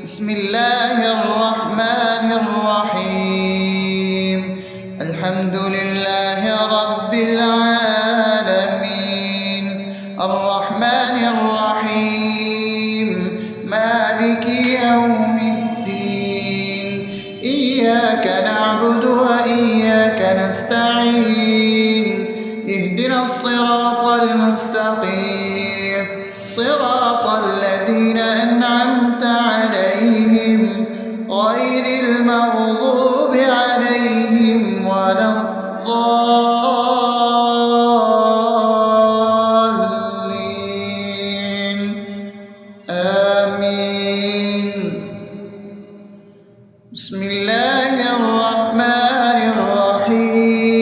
بسم الله الرحمن الرحيم. الحمد لله رب العالمين، الرحمن الرحيم، مالك يوم الدين. إياك نعبد وإياك نستعين، اهدنا الصراط المستقيم، صراط الذين أنعمت عليهم غير المغضوب عليهم ولا الضالين. آمين. بسم الله الرحمن الرحيم.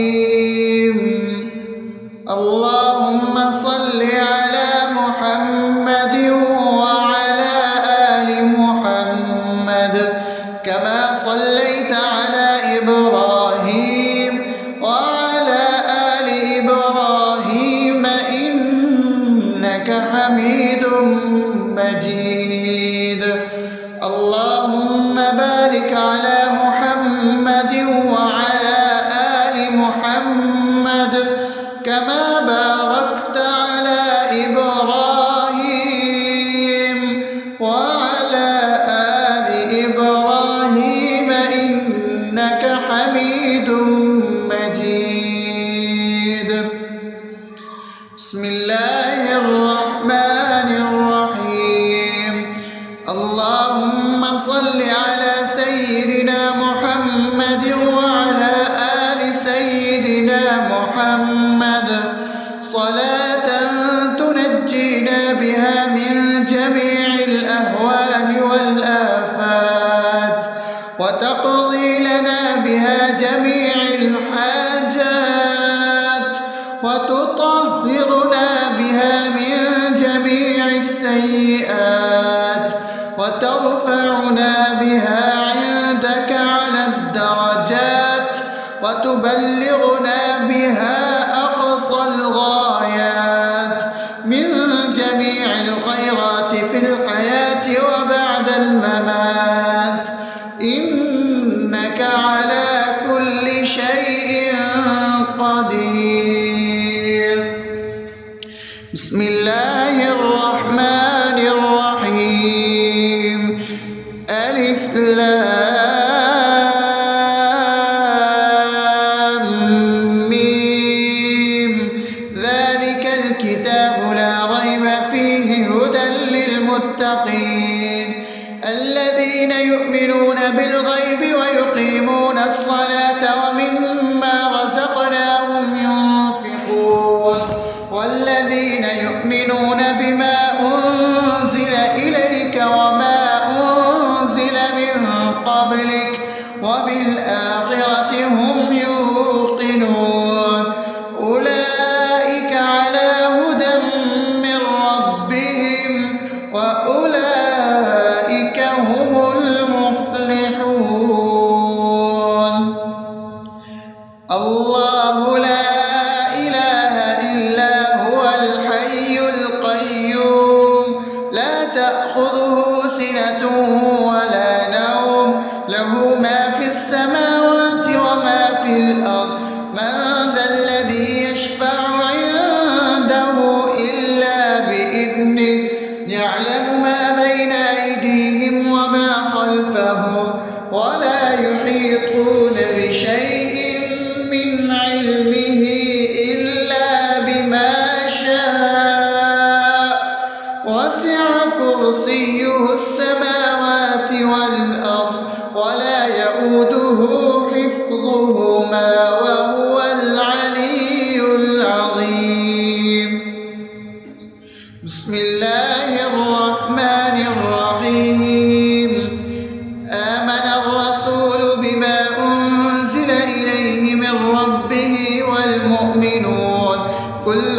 اللهم صل على محمد وعلى آل محمد كما صليت على إبراهيم وعلى آل إبراهيم إنك حميد مجيد. اللهم بارك على محمد وعلى آل محمد كما باركت على إبراهيم وعلى آل إبراهيم إنك حميد مجيد. بسم الله الرحمن الرحيم. اللهم صل على سيدنا محمد وعلى آل سيدنا محمد صلاة تنجينا بها من جميع الأهوال والآفات، وتقضي لنا بها جميع الحاجات، وتطهرنا بها من جميع السيئات، وترفعنا بها عندك على الدرجات، وتبلغنا بها أقصى الغايات من جميع الخيرات في الحياة وبعد الممات، إنك على كل شيء قدير. بسم الله الرحمن الرحيم. ألف لام ميم. ذلك الكتاب لا ريب فيه هدى للمتقين الذين يؤمنون بالغيب ويقيمون الصلاة ومما رزقناهم ينفقون والذين يؤمنون بما أنزل إليك وما أنزل من قبلك وبالآخرة هم يوقنون أولئك على هدى من ربهم وأولئك هم المفلحون. الله لا إله إلا هو الحي القيوم لا تأخذه سنة ولا نوم له ما في السماوات وما في الأرض. من ذا الذي يشفع عنده إلا بإذنه يعلم ما بين أيديهم وما خلفهم ولا يحيطون بشيء من علمه إلا بما شاء وسع كرسيه السماوات والأرض ولا يؤوده حفظهما وهو العلي العظيم. بسم الله الرحمن الرحيم. آمن الرسول بما أنزل إليه من ربه والمؤمنون كل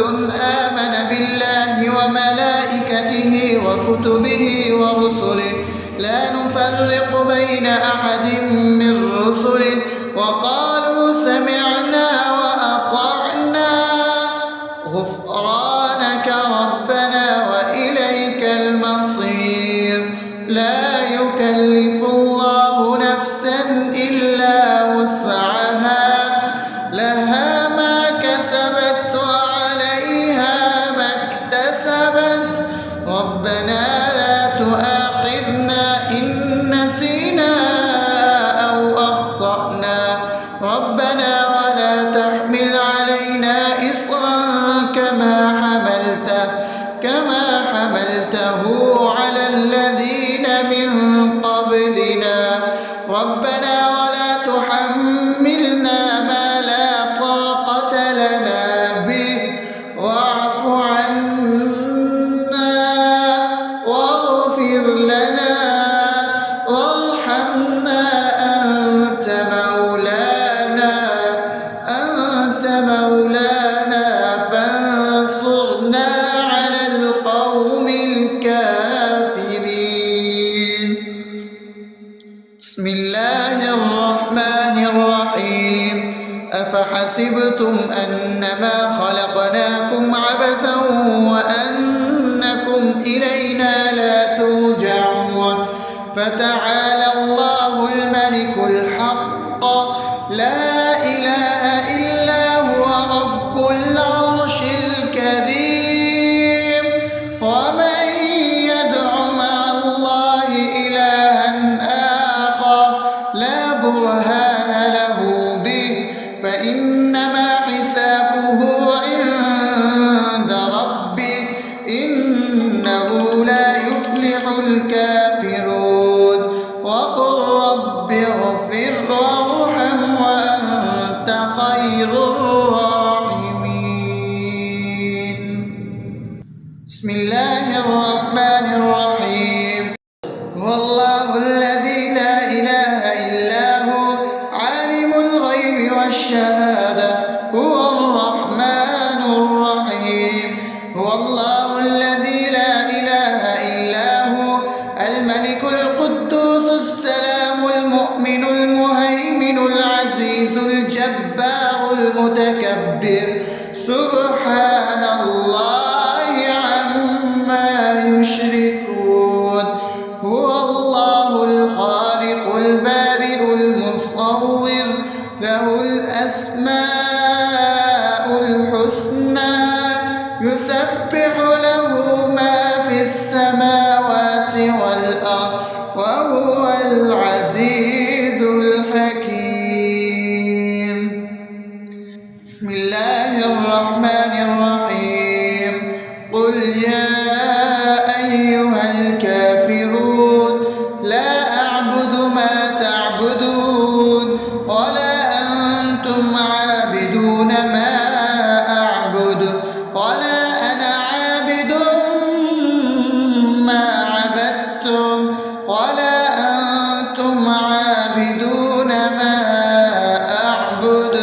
آمن بالله وملائكته وكتبه ورسله لا نفرق بين أحد من رسله وقالوا سمعنا وأطعنا غفرانك ربنا وإليك المصير. لا يكلف يكلف الله نفسا إلا وسعها لها ما كسبت وعليها ما اكتسبت ربنا لا تؤاخذنا إن نسينا أو أخطأنا ربنا ولا تحمل علينا إصرا كما حملته على الذين من قبلنا ربنا ولا تحملنا ما لا طاقة لنا به واعف عنا واغفر لنا وارحمنا أنت مولانا فانصرنا على القوم الكافرين. بسم الله الرحمن الرحيم أفحسبتم أنما خلقناكم عبثا وأنكم إلينا لا ترجعون فتعالى الله الملك الحق لا إله إلا هو رب العرش الكريم ومن يدع مع الله إلها آخر لا برهان له به فإنما حسابه عند ربه إنه لا يفلح الكافرون وقل رب اغفر وارحم وأنت خير الراحمين. بسم الله الرحمن الرحيم هو الله الذي لا إله إلا هو عالم الغيب والشهادة هو الرحمن الرحيم هو الله الذي لا إله إلا هو الملك القدوس السلام المؤمن المهيمن العزيز الجبار المتكبر سبحان الله عما يشركون هو الله الخالق البارئ المصور له الأسماء الحسنى يسبح له ما في السماوات والأرض وهو العزيز الحكيم. بسم الله الرحمن الرحيم قل يا أيها الكافرون لا أعبد ما تعبدون ولا أنتم عابدون ما أعبد ولا أنا عابد ما عبدتم ولا أنتم عابدون ما أعبد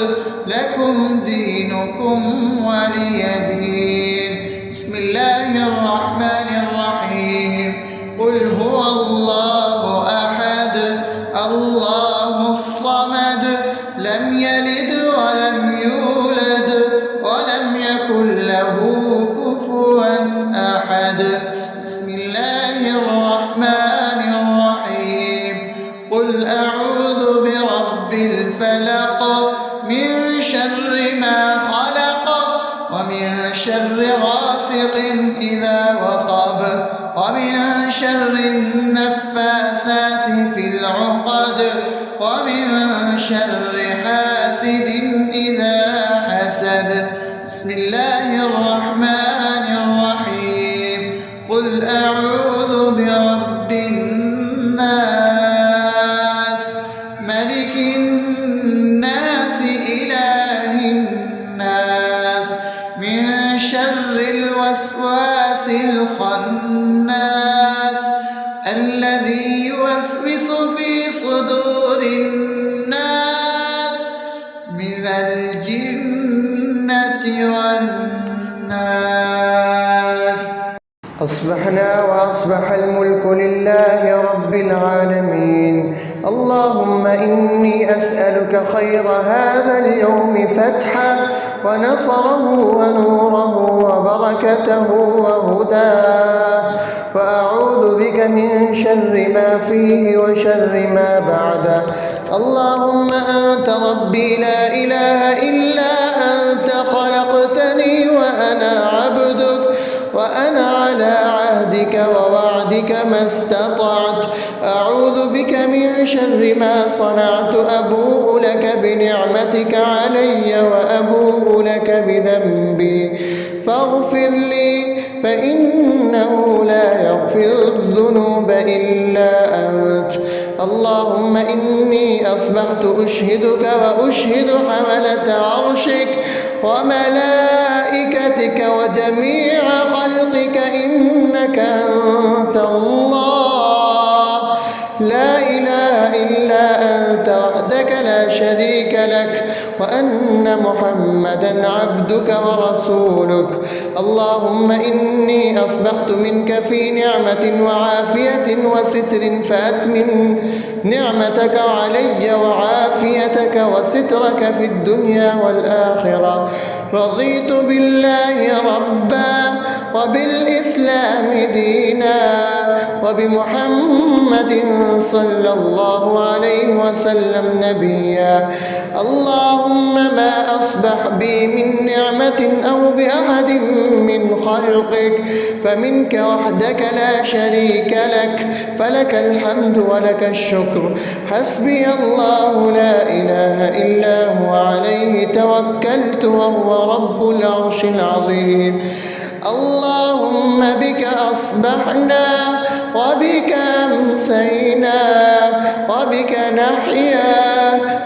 لكم دينكم ولي دين. بسم الله الرحمن الرحيم قل هو الله أحد الله الصمد لم يلد ولم يولد ولم يكن له كفوا أحد. بسم الله الرحمن الرحيم قل أعوذ برب الفلق من شر ما خلق ومن شر غاسق إذا وقب ومن شر النفاثات في العقد ومن شر حاسد إذا حسد. بسم الله الرحمن الرحيم قل أعوذ برب الناس ملك الناس إله الناس من شر الوسواس الخناس الذي يوسوس في صدور الناس من الجنة والناس. أصبحنا وأصبح الملك لله رب العالمين اللهم إني أسألك خير هذا اليوم فتحه ونصره ونوره وبركته وهداه، وأعوذ بك من شر ما فيه وشر ما بعده. اللهم أنت ربي لا إله إلا أنت، خلقتني وأنا عبدك، وأنا على عهدك ووعدك ما استطعت. أعوذ بك من شر ما صنعت، أبوء لك بنعمتك علي وأبوء لك بذنبي، فاغفر لي فإنه لا يغفر الذنوب إلا أنت. اللهم إني أصبحت أشهدك وأشهد حملة عرشك وملائكتك وجميع خلقك إنك أنت الله، لا إله إلا أنت وحدك لا شريك لك، وأن محمدا عبدك ورسولك. اللهم إني أصبحت منك في نعمة وعافية وستر، فأتمم نعمتك علي وعافيتك وسترك في الدنيا والآخرة. رضيت بالله ربا وبالإسلام دينا وبمحمد صلى الله عليه وسلم نبيا. اللهم ما أصبح بي من نعمة أو بأحد من خلقك فمنك وحدك لا شريك لك، فلك الحمد ولك الشكر. حسبي الله لا إله إلا هو، عليه توكلت وهو رب العرش العظيم. اللهم بك أصبحنا وبك أمسينا وبك نحيا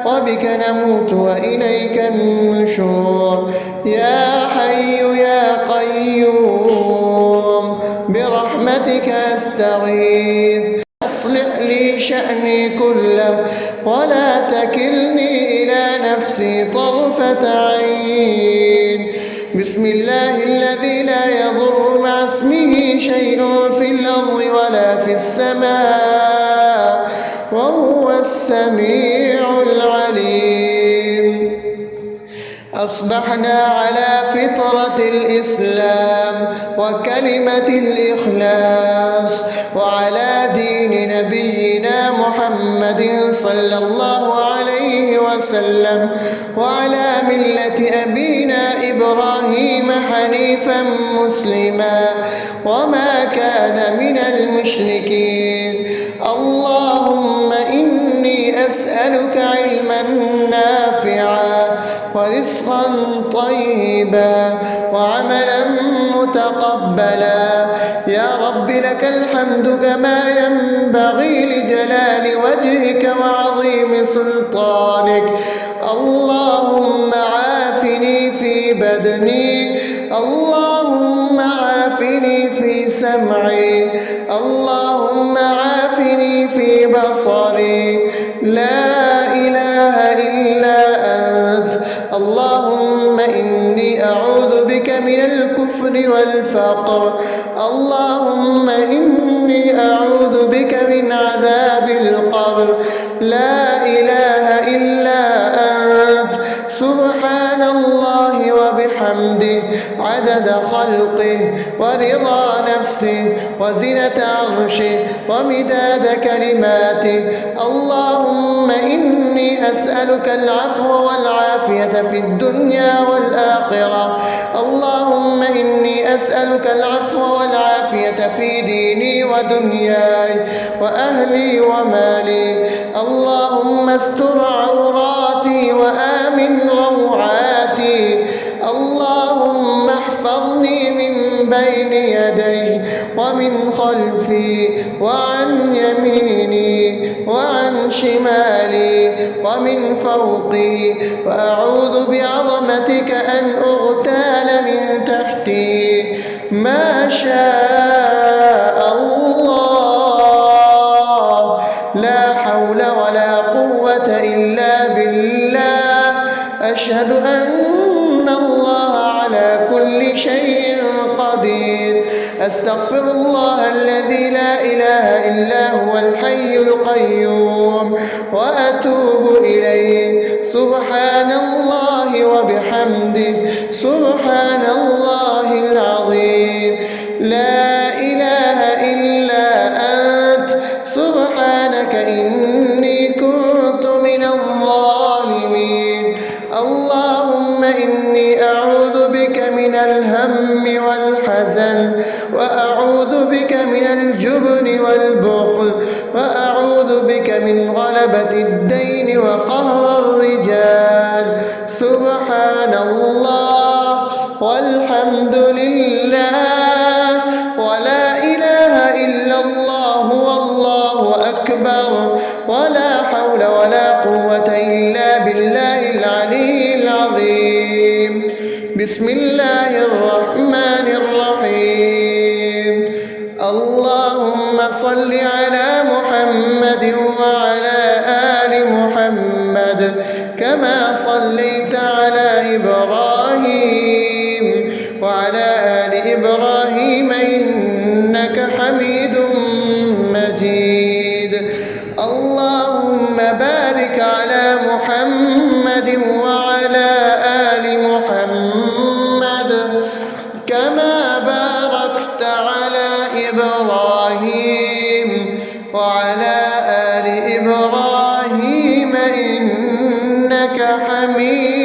وبك نموت وإليك النشور. يا حي يا قيوم برحمتك أستغيث، أصلح لي شأني كله ولا تكلني إلى نفسي طرفة عين. بسم الله الذي لا يضر مع اسمه شيء في الأرض ولا في السماء وهو السميع العليم. أصبحنا على فطرة الإسلام وكلمة الإخلاص وعلى دين نبينا محمد صلى الله عليه وسلم وعلى ملة أبينا إبراهيم حنيفا مسلما وما كان من المشركين. اللهم إني أسألك علما نافعا ورزقا طيبا وعملا متقبلا. يا رب لك الحمد كما ينبغي لجلال وجهك وعظيم سلطانك. اللهم عافني في بدني، اللهم عافني في سمعي، اللهم عافني في بصري. لا إله إلا أنت. اللهم إني أعوذ بك من الكفر والفقر. اللهم إني أعوذ بك من عذاب القبر. لا إله إلا أنت. سبحان الله وبحمده عدد خلقه ورضا نفسه وزنة عرشه ومداد كلماته. اللهم إني أسألك العفو والعافية في الدنيا والآخرة. اللهم إني أسألك العفو والعافية في ديني ودنياي وأهلي ومالي. اللهم استر عوراتي وآمن روعاتي. اللهم احفظني من بين يدي ومن خلفي وعن يميني وعن شمالي ومن فوقي، وأعوذ بعظمتك أن أغتال من تحتي. ما شاء الله، لا حول ولا قوة إلا بالله. أشهد أن الله على على كل شيء قدير. أستغفر الله الذي لا إله إلا هو الحي القيوم وأتوب إليه. سبحان الله وبحمده سبحان الله العظيم. لا إله إلا أنت سبحانك إني كنت من الظالمين. اللهم إني أعوذ بك من الهم والحزن، وأعوذ بك من الجبن والبخل، وأعوذ بك من غلبة الدين وقهر الرجال. سبحان الله والحمد لله ولا إله إلا الله والله أكبر ولا حول ولا قوة إلا بالله العلي العظيم. بسم الله الرحمن الرحيم. اللهم صل على محمد وعلى آل محمد كما صليت على إبراهيم وعلى آل إبراهيم إنك حميد مجيد. اللهم بارك على محمد وعلى آل محمد كما باركت على إبراهيم وعلى آل إبراهيم إنك حميد